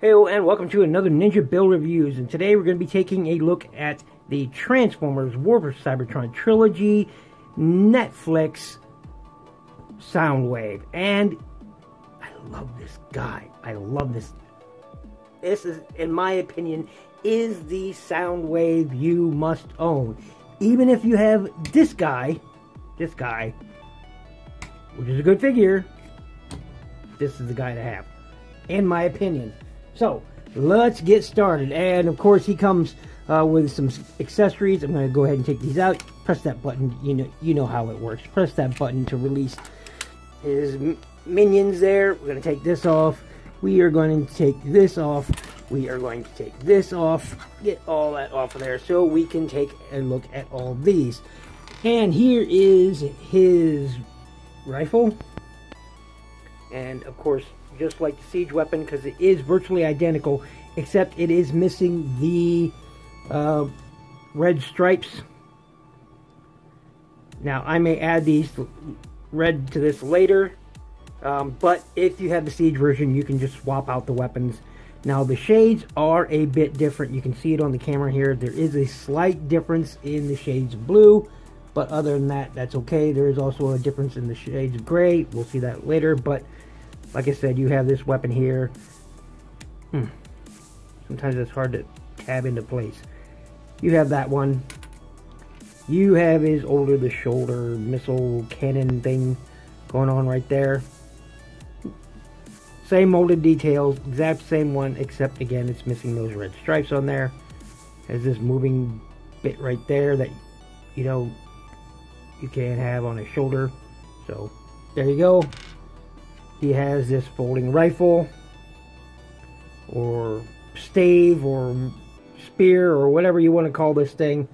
Hello and welcome to another NinjaBill Reviews, and today we're going to be taking a look at the Transformers War for Cybertron Trilogy Netflix Soundwave. And I love this guy. I love this. This is, in my opinion, is the Soundwave you must own. Even if you have this guy, which is a good figure, this is the guy to have, in my opinion. So, let's get started. And, of course, he comes with some accessories. I'm going to go ahead and take these out. Press that button. You know how it works. Press that button to release his minions there. We're going to take this off. We are going to take this off. We are going to take this off. Get all that off of there so we can take a look at all these. And here is his rifle. And, of course, just like the siege weapon, because it is virtually identical, except it is missing the red stripes. Now, I may add these red to this later, but if you have the siege version, you can just swap out the weapons. Now, the shades are a bit different. You can see it on the camera here. There is a slight difference in the shades of blue, but other than that, that's okay. There is also a difference in the shades of gray. We'll see that later, but like I said, you have this weapon here. Sometimes it's hard to tab into place. You have that one. You have his over-the-shoulder missile cannon thing going on right there. Same molded details, exact same one, except again, it's missing those red stripes on there. Has this moving bit right there that, you know, you can't have on his shoulder. So, there you go. He has this folding rifle, or stave, or spear, or whatever you want to call this thing.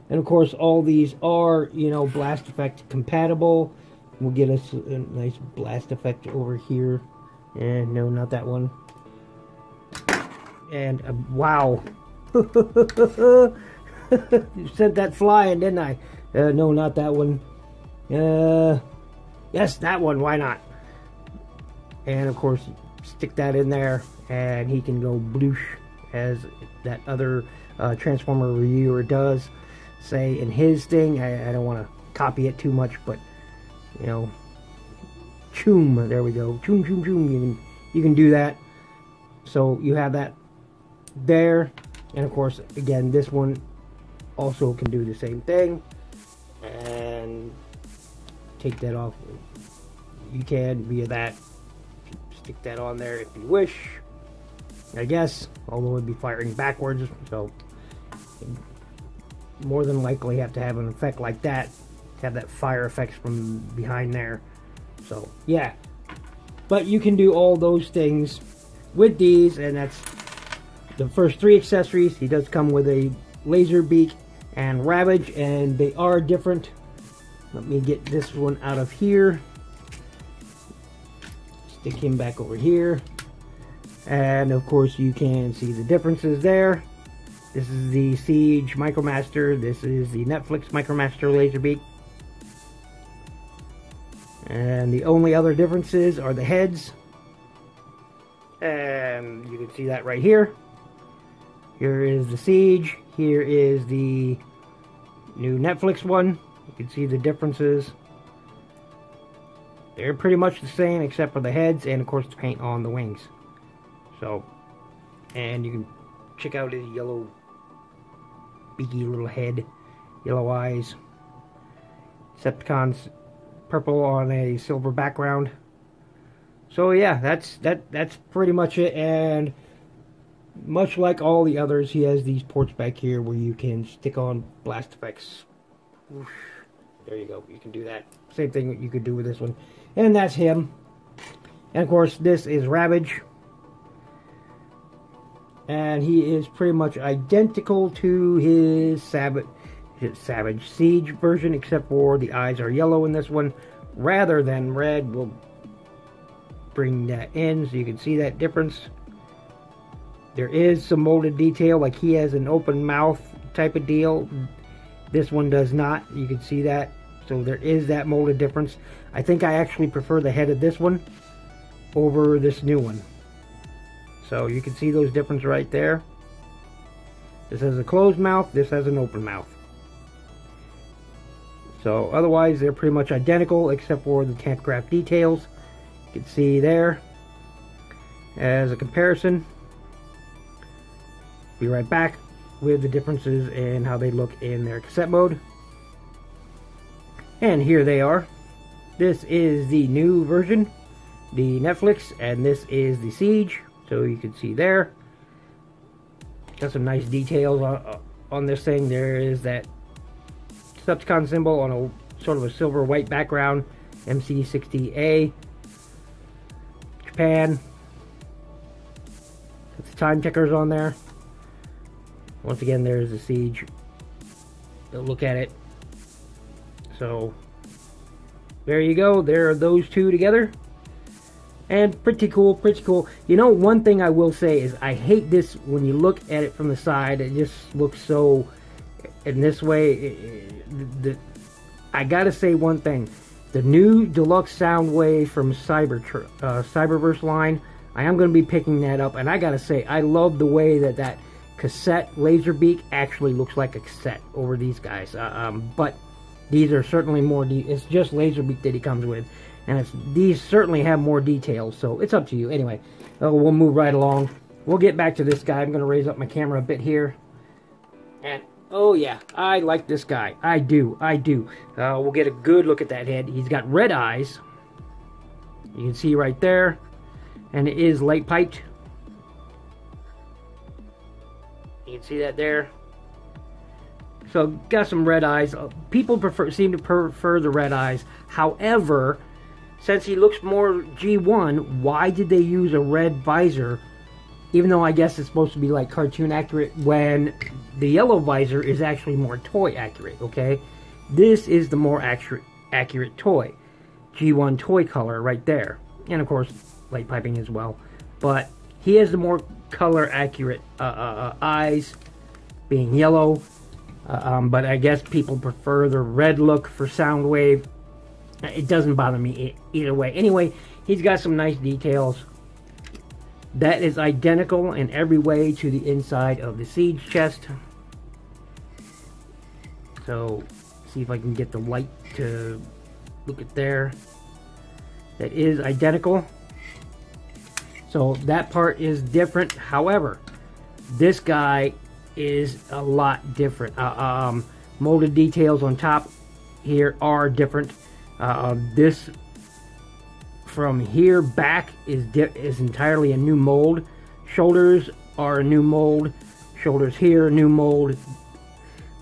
And of course, all these are, you know, blast effect compatible. We'll get us a nice blast effect over here. And no, not that one. And wow. You sent that flying, didn't I? No, not that one. Yes, that one. Why not? And of course, stick that in there, and he can go bloosh, as that other Transformer reviewer does say in his thing. I don't want to copy it too much, but you know, choom. There we go. Choom, choom, choom. You can do that. So you have that there, and of course, again, this one also can do the same thing. And take that off. You can via that. Stick that on there if you wish, I guess, although it'd be firing backwards, so more than likely have to have an effect like that to have that fire effects from behind there. So yeah, but you can do all those things with these, and that's the first three accessories. He does come with a laser beak and Ravage, and they are different. Let me get this one out of here. Stick him back over here, and of course you can see the differences there. This is the Siege Micromaster, this is the Netflix Micromaster Laserbeak, and the only other differences are the heads, and you can see that right here. Here is the Siege, here is the new Netflix one. You can see the differences. They're pretty much the same except for the heads and of course the paint on the wings. So, and you can check out his yellow beaky little head, yellow eyes. Decepticon's purple on a silver background. So yeah, that's pretty much it. And much like all the others, he has these ports back here where you can stick on blast effects. Oof. There you go. You can do that. Same thing you could do with this one. And that's him. And of course, this is Ravage. And he is pretty much identical to his Savage Siege version, except for the eyes are yellow in this one rather than red. We'll bring that in so you can see that difference. There is some molded detail, like he has an open mouth type of deal. This one does not. You can see that. So there is that molded difference. I think I actually prefer the head of this one over this new one. So you can see those differences right there. This has a closed mouth, this has an open mouth. So otherwise they're pretty much identical except for the tampograph details. You can see there as a comparison. Be right back with the differences in how they look in their cassette mode. And here they are. This is the new version, the Netflix, and this is the Siege. So you can see there. Got some nice details on this thing. There is that Subcon symbol on a sort of a silver white background. MC60A. Japan. Got the time checkers on there. Once again, there's the Siege. Look at it. So there you go. There are those two together. And pretty cool, pretty cool. You know, one thing I will say is I hate this when you look at it from the side. It just looks so in this way. I gotta say one thing. The new deluxe Soundwave from Cyberverse line, I am going to be picking that up. And I gotta say, I love the way that cassette Laserbeak actually looks like a cassette over these guys. But these are certainly more, it's just Laserbeak that he comes with. And these certainly have more details, so it's up to you. Anyway, we'll move right along. We'll get back to this guy. I'm going to raise up my camera a bit here. And, oh yeah, I like this guy. I do. We'll get a good look at that head. He's got red eyes. You can see right there. And it is light piped. You can see that there. So, got some red eyes. People seem to prefer the red eyes. However, since he looks more G1, why did they use a red visor? Even though I guess it's supposed to be like cartoon accurate, when the yellow visor is actually more toy accurate, okay? This is the more accurate toy. G1 toy color right there. And of course, light piping as well. But he has the more color accurate eyes being yellow. But I guess people prefer the red look for Soundwave. It doesn't bother me either way. Anyway, he's got some nice details. That is identical in every way to the inside of the Siege chest. So, see if I can get the light to look at there. That is identical. So, that part is different. However, this guy is a lot different. Molded details on top here are different. This from here back is entirely a new mold. Shoulders are a new mold. Shoulders here, new mold.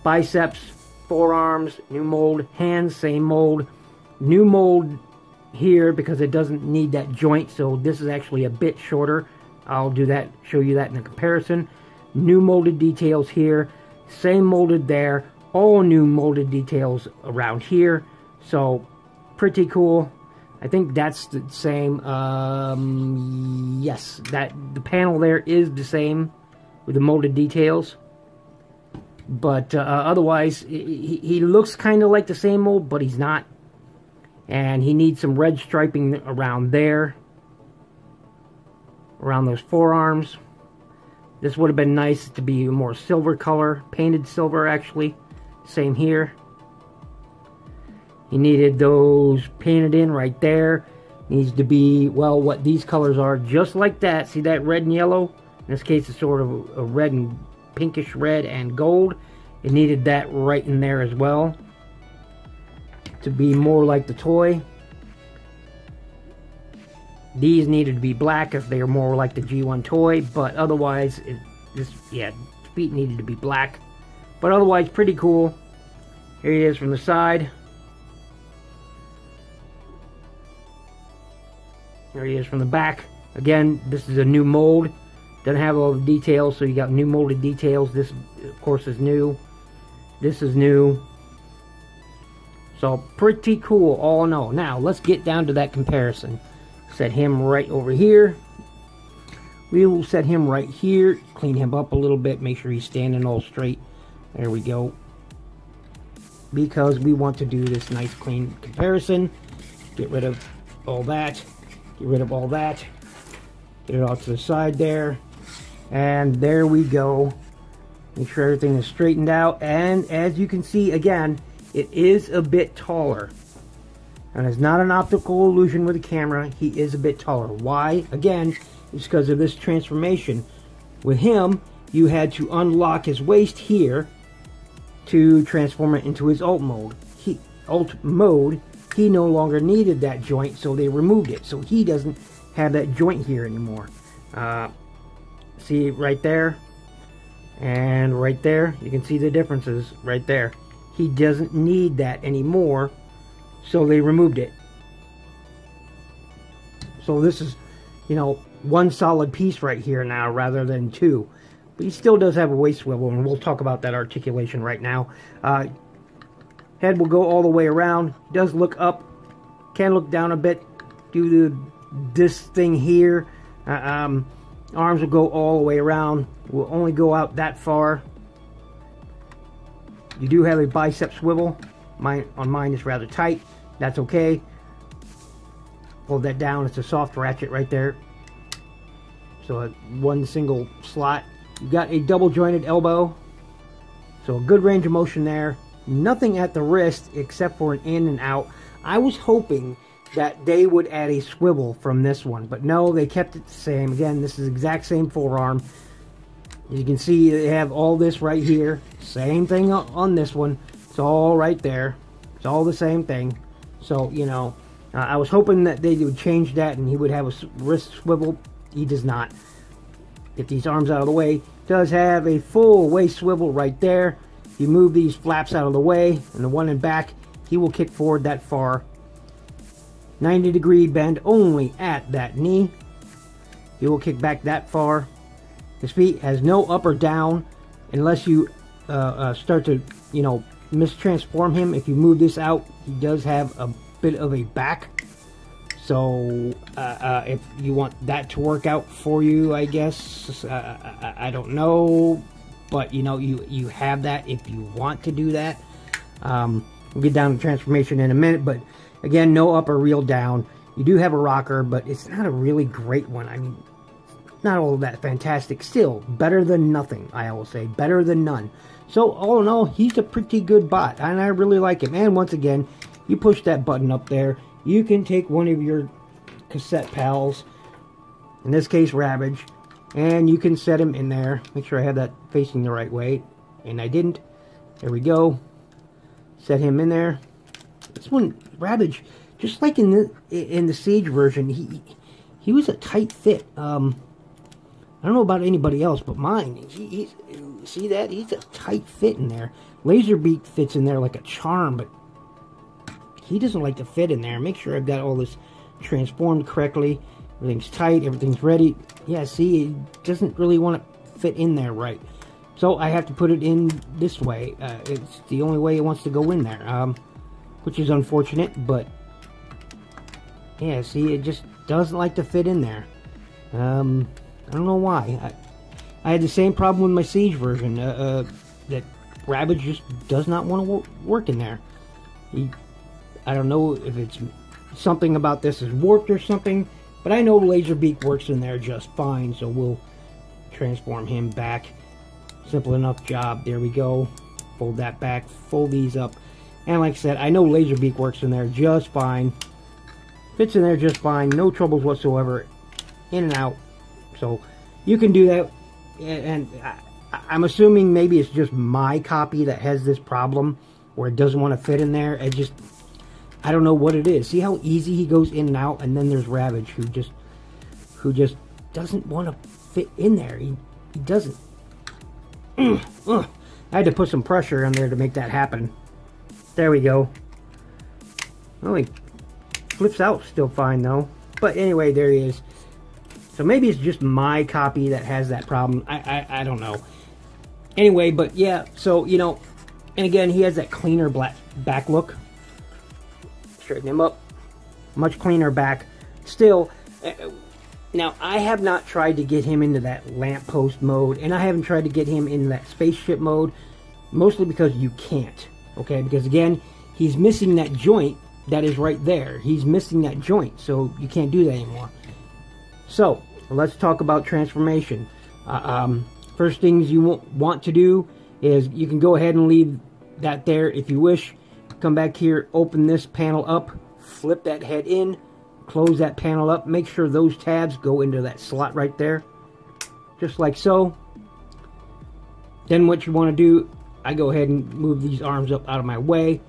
Biceps, forearms, new mold. Hands, same mold. New mold here because it doesn't need that joint, so this is actually a bit shorter. I'll do that, show you that in a comparison. New molded details here, same molded there, all new molded details around here. So pretty cool. I think that's the same. Yes, that the panel there is the same with the molded details. But otherwise, he looks kind of like the same mold, but he's not. And he needs some red striping around there, around those forearms. This would have been nice to be a more silver color, painted silver actually. Same here. He needed those painted in right there. Needs to be, well, what these colors are, just like that. See that red and yellow? In this case, it's sort of a red and pinkish red and gold. It needed that right in there as well to be more like the toy. These needed to be black if they are more like the G1 toy, but otherwise, feet needed to be black. But otherwise, pretty cool. Here he is from the side. Here he is from the back. Again, this is a new mold. Doesn't have all the details, so you got new molded details. This, of course, is new. This is new. So, pretty cool, all in all. Now, let's get down to that comparison. Set him right over here. We will set him right here. Clean him up a little bit. Make sure he's standing all straight. There we go. Because we want to do this nice clean comparison. Get rid of all that. Get rid of all that. Get it off to the side there. And there we go. Make sure everything is straightened out. And as you can see, again, it is a bit taller. And it's not an optical illusion with the camera. He is a bit taller. Why? Again, it's because of this transformation. With him, you had to unlock his waist here to transform it into his alt mode. He no longer needed that joint, so they removed it. So he doesn't have that joint here anymore. See right there and right there, you can see the differences right there. He doesn't need that anymore, so they removed it. So this is, you know, one solid piece right here now rather than two. But he still does have a waist swivel, and we'll talk about that articulation right now. Head will go all the way around. Does look up, can look down a bit, do this thing here. Arms will go all the way around. Will only go out that far. You do have a bicep swivel. On mine is rather tight. That's okay. Hold that down. It's a soft ratchet right there. So one single slot. You got a double jointed elbow. So a good range of motion there. Nothing at the wrist except for an in and out. I was hoping that they would add a swivel from this one, but no, they kept it the same. Again, this is the exact same forearm. You can see they have all this right here. Same thing on this one. It's all right there. It's all the same thing. So, you know, I was hoping that they would change that and he would have a wrist swivel. He does not. Get these arms out of the way. Does have a full waist swivel right there. You move these flaps out of the way, and the one in back, he will kick forward that far. 90-degree bend only at that knee. He will kick back that far. His feet has no up or down unless you start to, you know, mistransform him. If you move this out, he does have a bit of a back. So if you want that to work out for you, I guess, I don't know. But, you know, you have that if you want to do that. We'll get down to transformation in a minute. But, again, no up or real down. You do have a rocker, but it's not a really great one. I mean, not all that fantastic. Still, better than nothing, I will say. Better than none. So, all in all, he's a pretty good bot. And I really like him. And, once again, you push that button up there. You can take one of your cassette pals. In this case, Ravage. And you can set him in there. Make sure I have that facing the right way. And I didn't. There we go. Set him in there. This one, Ravage, just like in the Siege version, he was a tight fit. I don't know about anybody else, but mine, see that? He's a tight fit in there. Laserbeak fits in there like a charm, but he doesn't like to fit in there. Make sure I've got all this transformed correctly. Everything's tight, everything's ready. Yeah, see, it doesn't really want to fit in there right. So I have to put it in this way. It's the only way it wants to go in there, which is unfortunate, but yeah, see, it just doesn't like to fit in there. I don't know why. I had the same problem with my Siege version, that Ravage just does not want to work in there. I don't know if it's something about this is warped or something, but I know Laserbeak works in there just fine, so we'll transform him back. Simple enough job. There we go. Fold that back, fold these up. And like I said, I know Laserbeak works in there just fine. Fits in there just fine. No troubles whatsoever. In and out. So you can do that. And I'm assuming maybe it's just my copy that has this problem where it doesn't want to fit in there. It just, I don't know what it is. See how easy he goes in and out? And then there's Ravage who just doesn't want to fit in there. He doesn't. I had to put some pressure on there to make that happen. There we go. Well, he flips out still fine though. But anyway, there he is. So maybe it's just my copy that has that problem. I don't know. Anyway, but yeah, so, you know, and again, he has that cleaner back look. Straighten him up. Much cleaner back. Still, now, I have not tried to get him into that lamppost mode, and I haven't tried to get him into that spaceship mode, mostly because you can't, okay? Because, again, he's missing that joint that is right there. He's missing that joint, so you can't do that anymore. So, let's talk about transformation. First things you want to do is you can go ahead and leave that there if you wish. Come back here, open this panel up, flip that head in, close that panel up. Make sure those tabs go into that slot right there, just like so. Then what you want to do, I go ahead and move these arms up out of my way.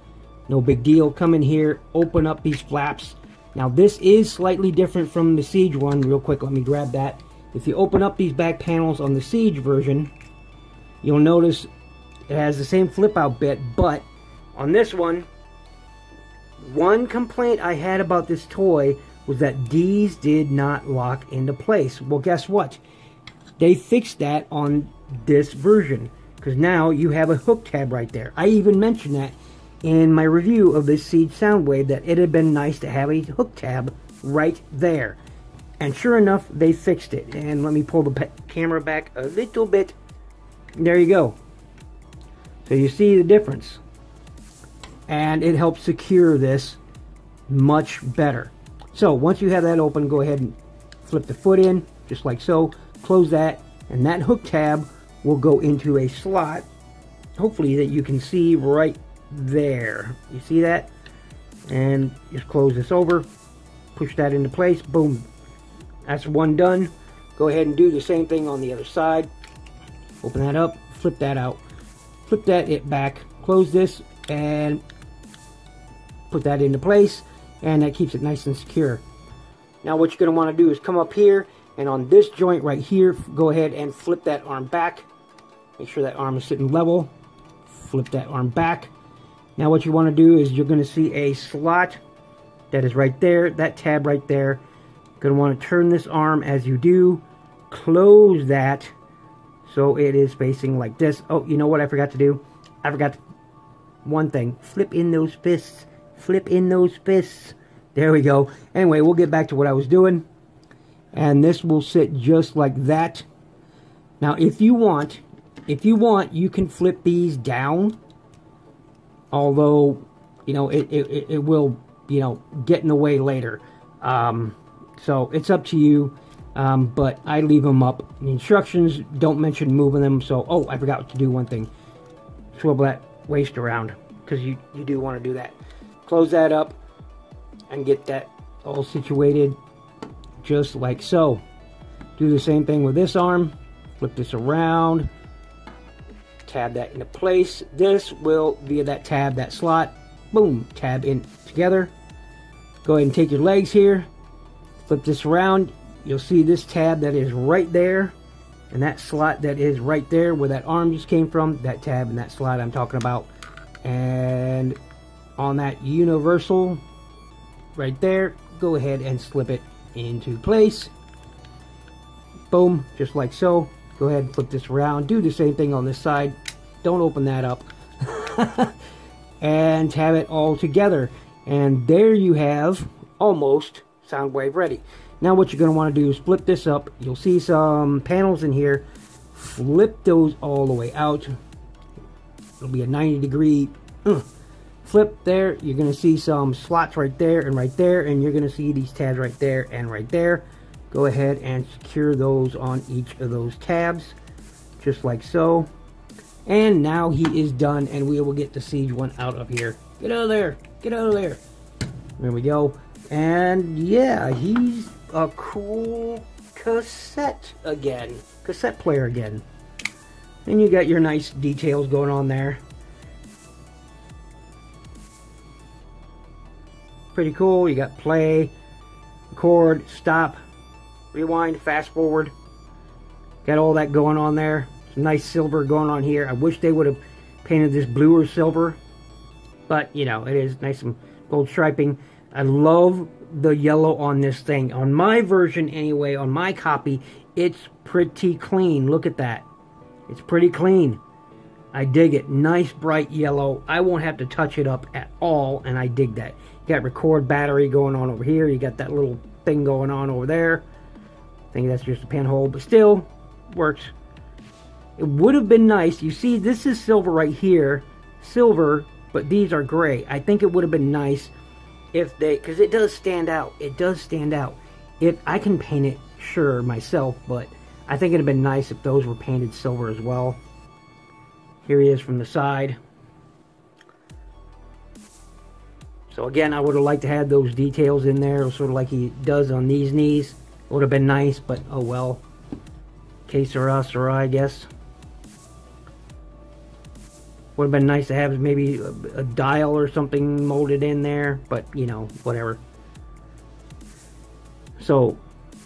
No big deal. Come in here, open up these flaps. Now this is slightly different from the Siege one. Real quick, let me grab that. If you open up these back panels on the Siege version, you'll notice it has the same flip out bit, but on this one complaint I had about this toy was that these did not lock into place. Well, guess what? They fixed that on this version, because now you have a hook tab right there. I even mentioned that in my review of this Siege Soundwave, that it had been nice to have a hook tab right there. And sure enough, they fixed it. And let me pull the camera back a little bit. There you go. So you see the difference. And it helps secure this much better. So once you have that open, go ahead and flip the foot in, just like so. Close that, and that hook tab will go into a slot, hopefully, that you can see right there. You see that? And just close this over, push that into place, boom. That's one done. Go ahead and do the same thing on the other side. Open that up, flip that out, flip that back, close this, and put that into place, and that keeps it nice and secure. Now what you're going to want to do is come up here, and on this joint right here, go ahead and flip that arm back. Make sure that arm is sitting level. Flip that arm back. Now what you want to do is you're going to see a slot that is right there, that tab right there. Going to want to turn this arm as you do. Close that so it is facing like this. Oh, you know what I forgot to do? I forgot one thing. Flip in those fists. Flip in those fists. There we go. Anyway, we'll get back to what I was doing. And this will sit just like that. Now, if you want, you can flip these down. Although, you know, it will, you know, get in the way later. So it's up to you. But I leave them up. The instructions don't mention moving them. So, oh, I forgot to do one thing. Swivel that waist around, because you do want to do that. Close that up and get that all situated just like so. Do the same thing with this arm. Flip this around. Tab that into place. This will, via that tab, that slot, boom, tab in together. Go ahead and take your legs here. Flip this around. You'll see this tab that is right there, and that slot that is right there where that arm just came from, that tab and that slot I'm talking about. And on that universal right there, go ahead and slip it into place. Boom, just like so. Go ahead and flip this around. Do the same thing on this side. Don't open that up. And have it all together. And there you have almost Soundwave ready. Now what you're going to want to do is flip this up. You'll see some panels in here. Flip those all the way out. It'll be a 90-degree flip there. You're going to see some slots right there, and you're going to see these tabs right there and right there. Go ahead and secure those on each of those tabs, just like so. And now he is done, and we will get the Siege one out of here. Get out of there! Get out of there! There we go. And yeah, he's a cool cassette player again. And you got your nice details going on there. Pretty cool. You got play, record, stop, rewind, fast forward. Got all that going on there. Some nice silver going on here. I wish they would have painted this blue or silver, but you know, it is nice and gold striping. I love the yellow on this thing. On my version anyway, on my copy, it's pretty clean. Look at that. It's pretty clean. I dig it. Nice bright yellow. I won't have to touch it up at all, and I dig that. You got record battery going on over here. You got that little thing going on over there. I think that's just a pinhole, but still works. It would have been nice. You see, this is silver right here. Silver, but these are gray. I think it would have been nice if they, because it does stand out. It does stand out. I can paint it, sure, myself, but I think it'd have been nice if those were painted silver as well. Here he is from the side. So again, I would have liked to have those details in there, sort of like he does on these knees. It would have been nice, but oh well. Que sera, sera, I guess. Would have been nice to have maybe a dial or something molded in there, but you know, whatever. So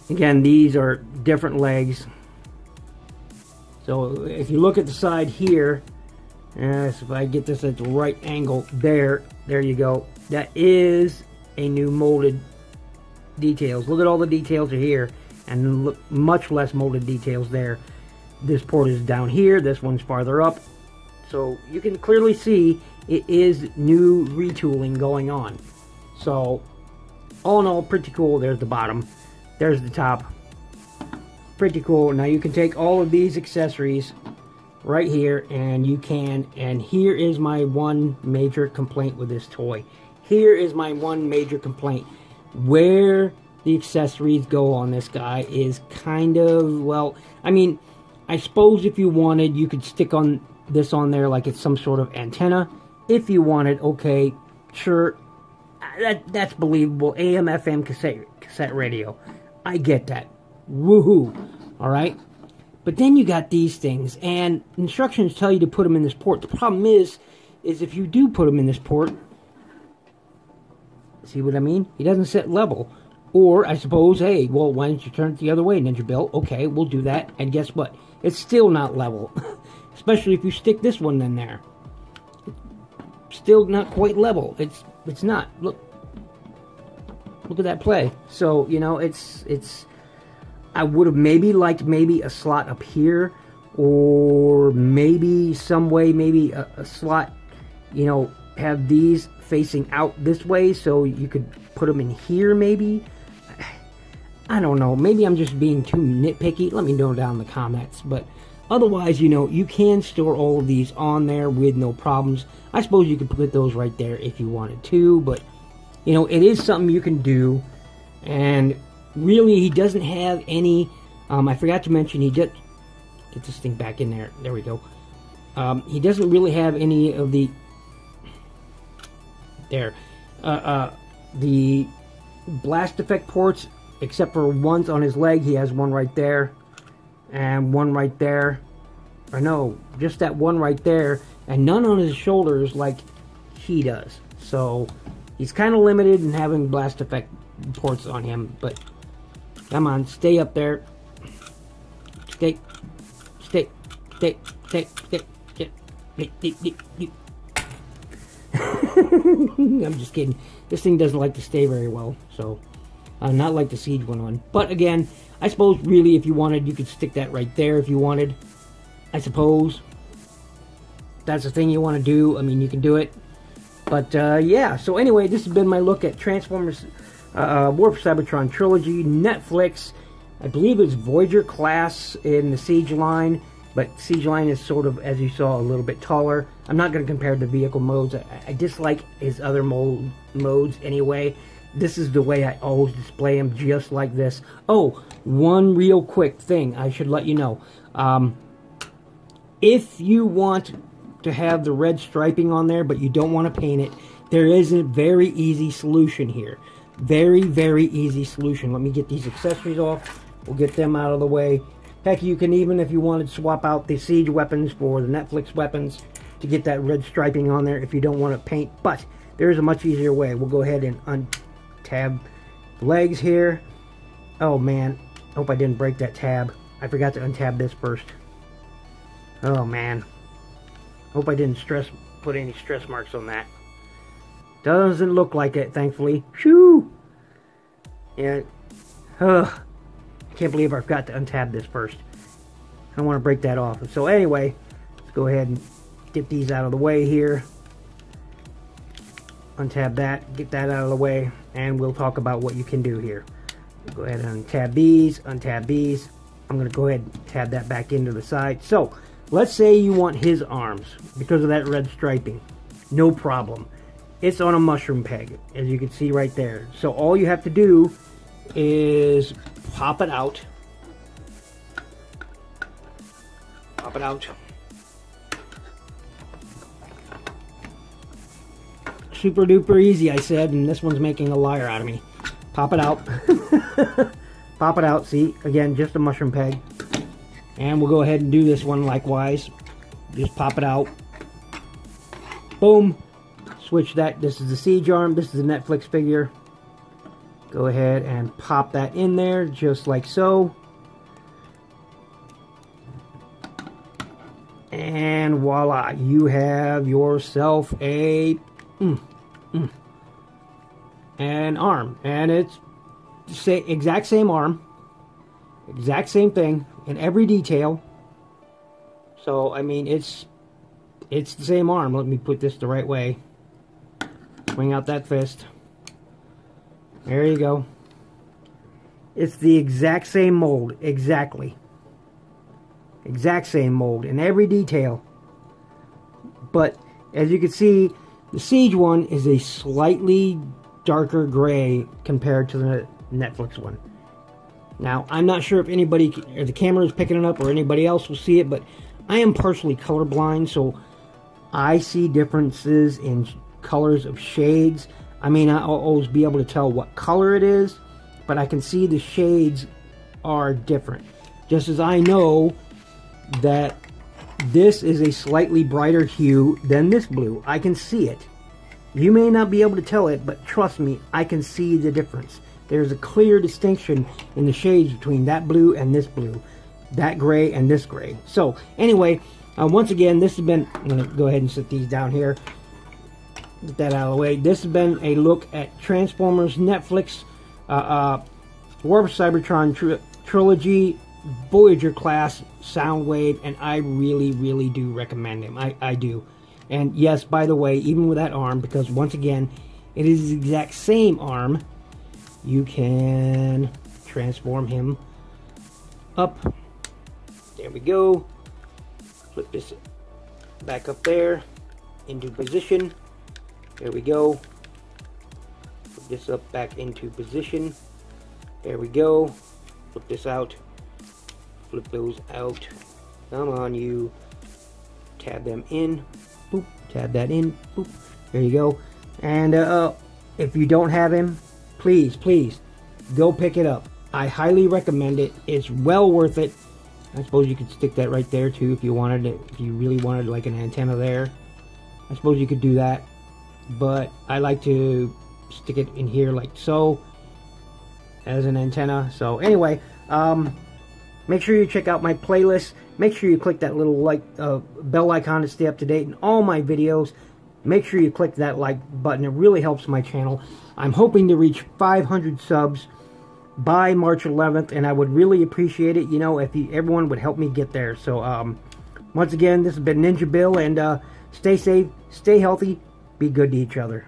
again, these are different legs. So if you look at the side here, if I get this at the right angle, there you go. That is a new molded details. Look at all the details are here, and look, much less molded details there. This port is down here, this one's farther up. So you can clearly see it is new retooling going on. So all in all, pretty cool. There's the bottom, there's the top. Pretty cool. Now you can take all of these accessories right here, and you can, and here is my one major complaint with this toy. Here is my one major complaint. Where the accessories go on this guy is kind of, well, I mean, I suppose if you wanted, you could stick on this on there like it's some sort of antenna. If you wanted, okay, sure, that's believable. AM, FM, cassette radio. I get that. Woohoo. Alright? But then you got these things, and instructions tell you to put them in this port. The problem is if you do put them in this port, see what I mean? He doesn't set level. Or, I suppose, hey, well, why don't you turn it the other way, NinjaBill? Okay, we'll do that. And guess what? It's still not level. Especially if you stick this one in there. It's still not quite level. It's not. Look at that play. So, you know, it's I would have maybe liked a slot up here, or maybe some way, maybe a slot, you know, have these facing out this way so you could put them in here maybe. I don't know. Maybe I'm just being too nitpicky. Let me know down in the comments. But otherwise, you know, you can store all of these on there with no problems. I suppose you could put those right there if you wanted to, but, you know, it is something you can do. And really, he doesn't have any, I forgot to mention, he just, get this thing back in there, there we go. He doesn't really have any of the, the blast effect ports, except for one's on his leg. He has one right there, and one right there, or no, just that one right there, and none on his shoulders like he does. So, he's kind of limited in having blast effect ports on him, but come on, stay up there. Stay. I'm just kidding. This thing doesn't like to stay very well, so not like the Siege one. But again, I suppose really if you wanted, you could stick that right there if you wanted. I suppose that's the thing you want to do. I mean, you can do it. But yeah, so anyway, this has been my look at Transformers War for Cybertron Trilogy, Netflix. I believe it's Voyager class in the Siege line, but Siege line is sort of, as you saw, a little bit taller. I'm not going to compare the vehicle modes. I dislike his other modes anyway. This is the way I always display him, just like this. Oh, one real quick thing I should let you know. If you want to have the red striping on there, but you don't want to paint it, there is a very easy solution here. Very, very easy solution. Let me get these accessories off. We'll get them out of the way. Heck, you can even, if you wanted, swap out the Siege weapons for the Netflix weapons to get that red striping on there if you don't want to paint. But there is a much easier way. We'll go ahead and untab the legs here. Oh man, hope I didn't break that tab. I forgot to untab this first. Oh man, hope I didn't put any stress marks on that. Doesn't look like it, thankfully. Shoo! Yeah. I can't believe I forgot to untab this first. I don't want to break that off. So anyway, let's go ahead and get these out of the way here. Untab that, get that out of the way, and we'll talk about what you can do here. We'll go ahead and untab these, untab these. I'm going to go ahead and tab that back into the side. So, let's say you want his arms because of that red striping. No problem. It's on a mushroom peg, as you can see right there. So all you have to do is pop it out. Pop it out. Super duper easy, I said, and this one's making a liar out of me. Pop it out. Pop it out. See, again, just a mushroom peg. And we'll go ahead and do this one likewise. Just pop it out. Boom. Switch that. This is the siege arm. This is the Netflix figure. Go ahead and pop that in there just like so. And voila, you have yourself a an arm. And it's the exact same arm. Exact same thing in every detail. So, I mean, it's the same arm. Let me put this the right way. Swing out that fist. There you go. It's the exact same mold. Exactly. Exact same mold in every detail. But, as you can see, the Siege one is a slightly darker gray compared to the Netflix one. Now, I'm not sure if anybody, or the camera is picking it up, or anybody else will see it, but I am partially colorblind, so I see differences in colors of shades. I may not always be able to tell what color it is, but I can see the shades are different. Just as I know that this is a slightly brighter hue than this blue. I can see it. You may not be able to tell it, but trust me, I can see the difference. There's a clear distinction in the shades between that blue and this blue, that gray and this gray. So anyway, once again, this has been, I'm going to go ahead and set these down here, get that out of the way. This has been a look at Transformers Netflix War of Cybertron Trilogy Voyager class Soundwave, and I really do recommend him. I do. And yes, by the way, even with that arm, because once again, it is the exact same arm, you can transform him up. There we go. Flip this back up there into position. There we go. Flip this up back into position. There we go. Flip this out. Flip those out. Come on, you. Tab them in. Boop. Tab that in. Boop. There you go. And if you don't have him, please go pick it up. I highly recommend it. It's well worth it. I suppose you could stick that right there too if you wanted it. If you really wanted like an antenna there, I suppose you could do that. But I like to stick it in here like so as an antenna. So anyway, make sure you check out my playlist. Make sure you click that little bell icon to stay up to date in all my videos. Make sure you click that like button. It really helps my channel. I'm hoping to reach 500 subs by March 11th, and I would really appreciate it, you know, if everyone would help me get there. So, once again, this has been NinjaBill, and stay safe, stay healthy, be good to each other.